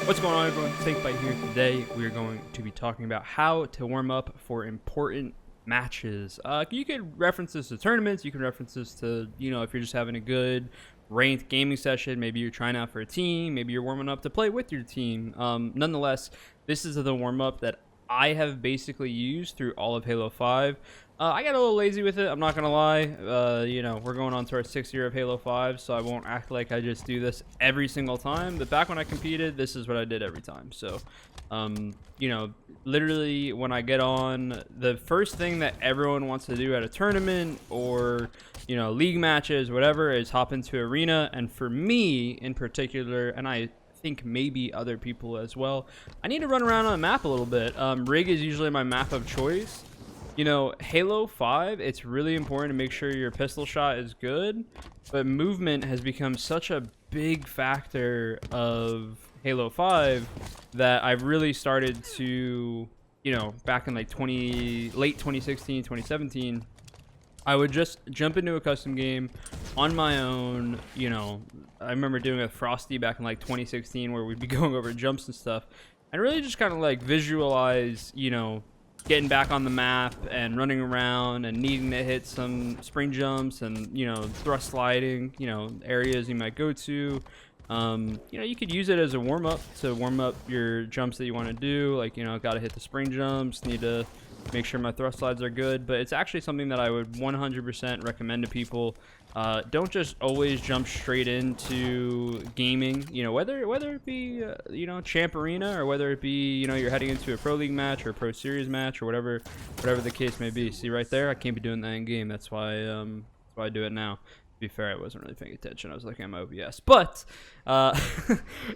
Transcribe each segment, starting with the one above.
What's going on, everyone? Snakebite here. Today we are going to be talking about how to warm up for important matches. You could reference this to tournaments. You can reference this to, if you're just having a good ranked gaming session. Maybe you're trying out for a team. Maybe you're warming up to play with your team. Nonetheless, this is the warm up that I have basically used through all of Halo 5. I got a little lazy with it, I'm not gonna lie. We're going on to our 6th year of Halo 5, so I won't act like I just do this every single time. But back when I competed, this is what I did every time. So, literally when I get on, the first thing that everyone wants to do at a tournament or, league matches, whatever, is hop into arena. And for me in particular, and I think maybe other people as well, I need to run around on the map a little bit. Rig is usually my map of choice. Halo 5, it's really important to make sure your pistol shot is good, but movement has become such a big factor of Halo 5 that I've really started to, back in like late 2016, 2017, I would just jump into a custom game on my own. I remember doing it with Frosty back in like 2016 where we'd be going over jumps and stuff and really just kind of like visualize, getting back on the map and running around and needing to hit some spring jumps and, thrust sliding, areas you might go to. You could use it as a warm-up to warm up your jumps that you want to do. Like, got to hit the spring jumps, need to make sure my thrust slides are good. But it's actually something that I would 100% recommend to people. Don't just always jump straight into gaming, whether it be, champ arena, or whether it be, you're heading into a pro league match or a pro series match or whatever the case may be. See right there, I can't be doing that in game. That's why I do it now. To be fair, I wasn't really paying attention. I was looking at my OBS, but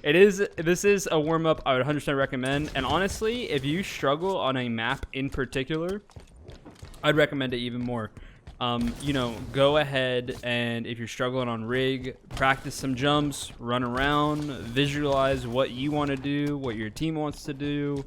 this is a warm up I would 100% recommend. And honestly, if you struggle on a map in particular, I'd recommend it even more. Go ahead and if you're struggling on rig, practice some jumps, run around, visualize what you want to do, what your team wants to do,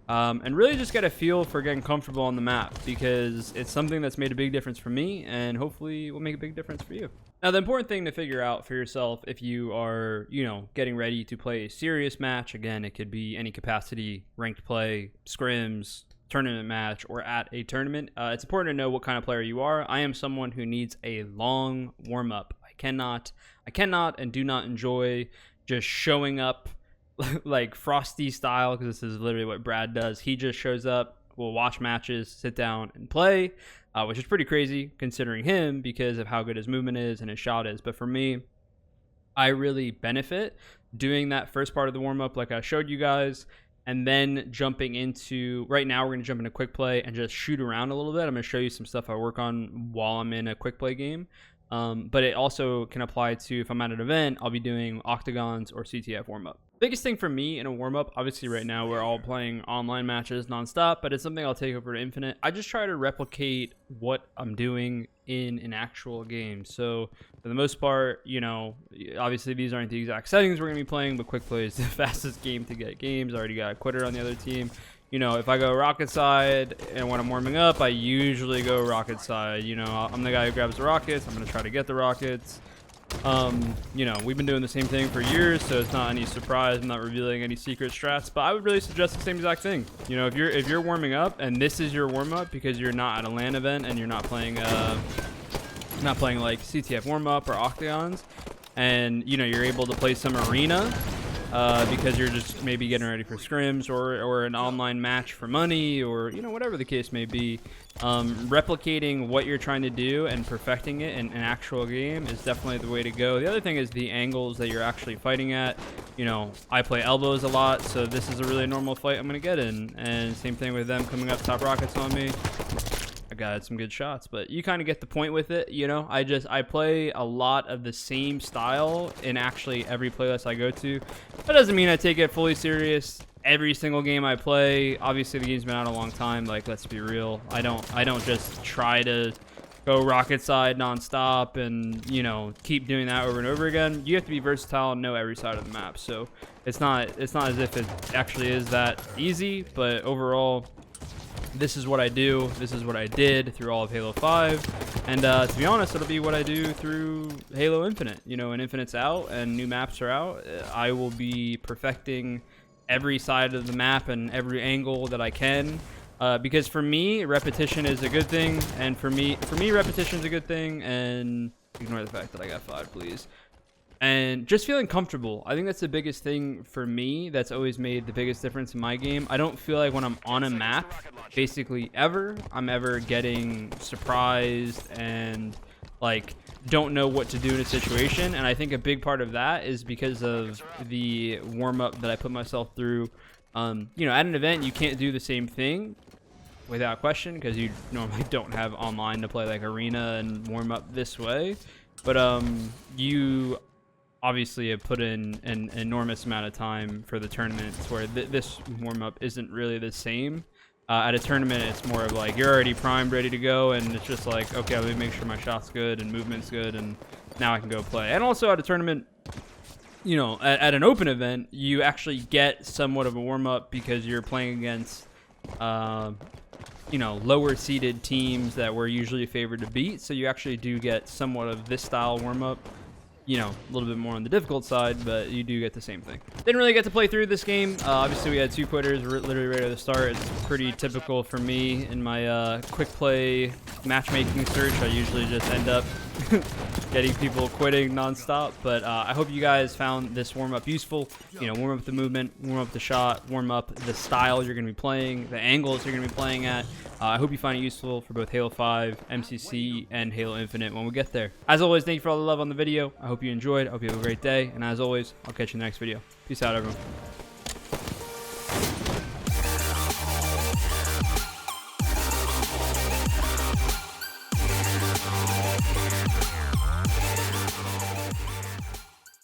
and really just get a feel for getting comfortable on the map, because it's something that's made a big difference for me and hopefully will make a big difference for you. Now, the important thing to figure out for yourself if you are, getting ready to play a serious match, again, it could be any capacity, ranked play, scrims, tournament match, or at a tournament, it's important to know what kind of player you are. I am someone who needs a long warm-up. I cannot and do not enjoy just showing up like Frosty style, because this is literally what Brad does. He just shows up, will watch matches, sit down and play, which is pretty crazy considering him because of how good his movement is and his shot is. But for me, I really benefit doing that first part of the warm-up like I showed you guys, and then jumping into, right now we're going to jump into quick play and just shoot around a little bit. I'm going to show you some stuff I work on while I'm in a quick play game. But it also can apply to, if I'm at an event, I'll be doing octagons or CTF warm-up. Biggest thing for me in a warm-up, obviously right now we're all playing online matches nonstop, but it's something I'll take over to Infinite. I just try to replicate what I'm doing in an actual game. So for the most part, obviously these aren't the exact settings we're going to be playing, but quick play is the fastest game to get games. I already got a quitter on the other team. If I go rocket side and when I'm warming up, I usually go rocket side. I'm the guy who grabs the rockets. I'm going to try to get the rockets. We've been doing the same thing for years, so it's not any surprise. I'm not revealing any secret strats, but I would really suggest the same exact thing. If you're warming up and this is your warm up because you're not at a LAN event and you're not playing like CTF warm up or octagons, and you're able to play some arena because you're just maybe getting ready for scrims or an online match for money, or whatever the case may be, replicating what you're trying to do and perfecting it in an actual game is definitely the way to go. The other thing is the angles that you're actually fighting at. I play elbows a lot, so this is a really normal fight I'm gonna get in, and same thing with them coming up top rockets on me. I got some good shots, but you kind of get the point with it. I play a lot of the same style in actually every playlist I go to. That doesn't mean I take it fully serious every single game I play. Obviously the game's been out a long time, like, let's be real. I don't just try to go rocket side nonstop and keep doing that over and over again. You have to be versatile and know every side of the map. So it's not as if it actually is that easy, but overall this is what I do. This is what I did through all of Halo 5. And to be honest, it'll be what I do through Halo Infinite. When Infinite's out and new maps are out, I will be perfecting every side of the map and every angle that I can. Because for me, repetition is a good thing, and for me, repetition is a good thing. And ignore the fact that I got 5, please. And just feeling comfortable. I think that's the biggest thing for me. That's always made the biggest difference in my game. I don't feel like when I'm on a map, basically ever, I'm ever getting surprised and like don't know what to do in a situation. And I think a big part of that is because of the warm-up that I put myself through. You know, at an event, you can't do the same thing without question, because you normally don't have online to play like arena and warm up this way. But you obviously have put in an enormous amount of time for the tournaments, where this warm-up isn't really the same. At a tournament, it's more of like you're already primed, ready to go, and it's just like, okay, let me make sure my shot's good and movement's good, and now I can go play. And also at a tournament, you know, at an open event, you actually get somewhat of a warm-up because you're playing against you know, lower seeded teams that we're usually favored to beat, so you actually do get somewhat of this style warm-up. You know, a little bit more on the difficult side, but you do get the same thing. Didn't really get to play through this game. Obviously, we had 2 quitters literally right at the start. It's pretty typical for me in my quick play matchmaking search. I usually just end up getting people quitting nonstop. But I hope you guys found this warm-up useful. You know, warm up the movement, warm up the shot, warm up the style you're going to be playing, the angles you're going to be playing at. I hope you find it useful for both Halo 5, MCC, and Halo Infinite when we get there. As always, thank you for all the love on the video. I hope you enjoyed. I hope you have a great day. And as always, I'll catch you in the next video. Peace out, everyone.